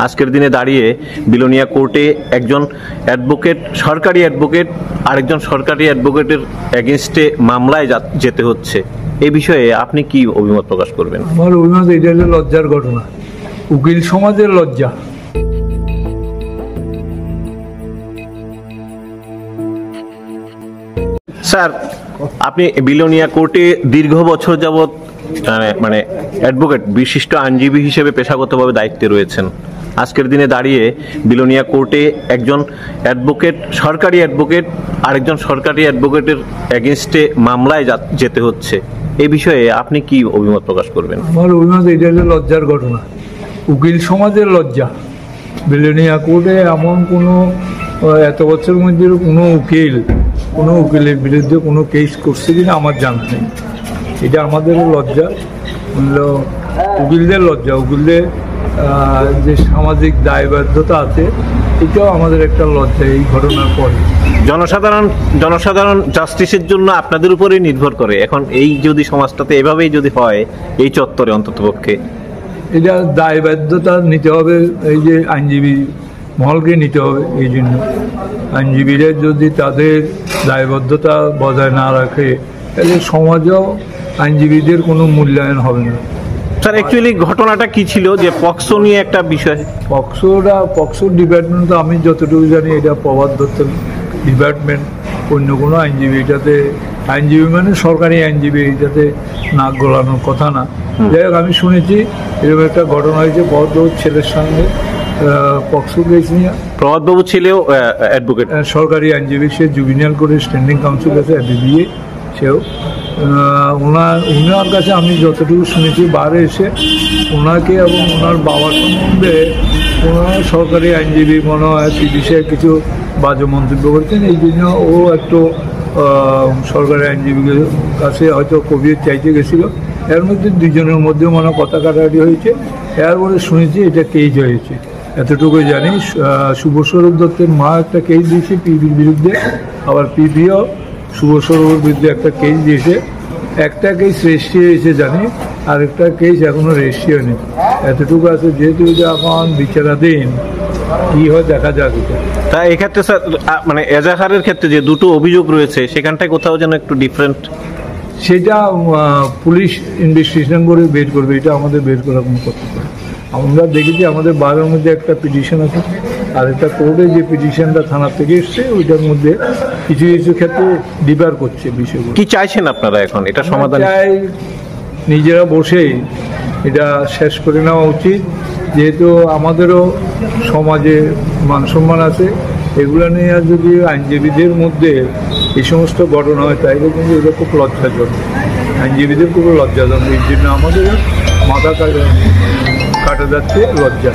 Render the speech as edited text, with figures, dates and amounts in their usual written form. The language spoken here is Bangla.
আজকের দিনে দাঁড়িয়ে বিলোনিয়া কোর্টে একজন অ্যাডভোকেট, সরকারি অ্যাডভোকেট আরেকজন সরকারি অ্যাডভোকেটের এগেনস্টে মামলায় যেতে হচ্ছে, এই বিষয়ে আপনি কি অভিমত প্রকাশ করবেন? আমার অভিমত, এটা হলো লজ্জার ঘটনা, উকিল সমাজের লজ্জা। স্যার, আপনি বিলোনিয়া কোর্টে দীর্ঘ বছর যাবৎ মানে অ্যাডভোকেট, বিশিষ্ট আইনজীবী হিসেবে পেশাগতভাবে দায়িত্বে রয়েছেন। আজকের দিনে দাঁড়িয়ে বিলোনিয়া কোর্টে একজন অ্যাডভোকেট, সরকারি অ্যাডভোকেট আরেকজন সরকারি অ্যাডভোকেটের এগেনস্টে মামলায় যেতে হচ্ছে, এই বিষয়ে আপনি কি অভিমত প্রকাশ করবেন? আমার অভিমত, এটা হলো লজ্জার ঘটনা, উকিল সমাজের লজ্জা। বিলোনিয়া কোর্টে এমন কোনো এত বছরের মধ্যে কোনো উকিলের বিরুদ্ধে কোনো কেস করছে কিনা আমার জানা নেই। এটা আমাদেরও লজ্জা, উকিলদের লজ্জা, উকিলদের যে সামাজিক দায়বদ্ধতা আছে এটাও আমাদের একটা লজ্জা এই ঘটনার পরে। জনসাধারণ জাস্টিসের জন্য আপনাদের উপরেই নির্ভর করে। এখন এই যদি সমাজটাতে এভাবেই যদি হয়, এই চত্বরে অন্ততপক্ষে এটা দায়বদ্ধতা নিতে হবে, এই যে আইনজীবী মহলকে নিতে হবে। এই জন্য আইনজীবীরা যদি তাদের দায়বদ্ধতা বজায় না রাখে তাহলে সমাজেও আইনজীবীদের কোনো মূল্যায়ন হবে না। স্যার, অ্যাকচুয়ালি ঘটনাটা কি ছিল যে পক্সো নিয়ে একটা বিষয়, পক্সোর ডিপার্টমেন্ট তো আমি যতটুকু জানি এটা প্রবাদ দত্তের ডিপার্টমেন্ট, অন্য কোনো আইনজীবী এটাতে, আইনজীবী মানে সরকারি আইনজীবী, এটাতে নাক গলানোর কথা না। যাই হোক, আমি শুনেছি এরকম একটা ঘটনা হয়েছে প্রভাতবাবুর ছেলের সঙ্গে, পক্সো কেস নিয়ে। প্রভাতবাবু ছেলেও অ্যাডভোকেট, সরকারি আইনজীবী, সে জুবিনিয়াল করে স্ট্যান্ডিং কাউন্সিল আছে বিবিএ, সেও ওনার কাছে আমি যতটুকু শুনেছি বারে এসে ওনাকে এবং ওনার বাবার সম্বন্ধে ওনার সরকারি আইনজীবী মনে হয় সে বিষয়ে কিছু বাজে মন্তব্য করছেন। এই জন্য ও একটু সরকারি আইনজীবীর কাছে হয়তো কবির চাইতে গেছিল, এর মধ্যে দুজনের মধ্যে মনে কথা কাটাকাটি হয়েছে। এরপরে শুনেছি এটা কেস হয়েছে, এতটুকু জানি। শুভস্বরূপ দত্তের মা একটা কেস দিয়েছে পিবির বিরুদ্ধে, আবার পিবিও শুভস্বরূপের বিরুদ্ধে একটা কেস দিয়েছে। একটা কেস রেজিস্ট্রি হয়েছে জানি, আরেকটা কেস এখনো রেজিস্ট্রি হয়নি। এতটুকু আছে, যেহেতু এটা এখন বিচারাধীন, কি হয় দেখা যাক। তা এক্ষেত্রে স্যার, মানে এজাহারের ক্ষেত্রে যে দুটো অভিযোগ রয়েছে সেখানটায় কোথাও যেন একটু ডিফারেন্ট, সেটা পুলিশ ইনভেস্টিগেশন করে বের করবে, এটা আমাদের বের করার কোনো কথা নয়। আমরা দেখেছি আমাদের বারের মধ্যে একটা পিটিশন আছে, আর একটা কোর্টে যে পিটিশনটা থানার থেকে এসছে ওইটার মধ্যে কিছু কিছু ক্ষেত্রে ডিফার করছে বিষয়গুলো। কি চাইছেন আপনারা এখন এটা সমাধান? চাই নিজেরা বসে এটা শেষ করে নেওয়া উচিত, যেহেতু আমাদেরও সমাজে মান সম্মান আছে। এগুলো নিয়ে আর যদি আইনজীবীদের মধ্যে এই সমস্ত ঘটনা হয় তাইলে কিন্তু এটা খুব লজ্জাজনক, আইনজীবীদের খুব লজ্জাজনক। এই জন্য আমাদের মাথা কাটা যাচ্ছে লজ্জা।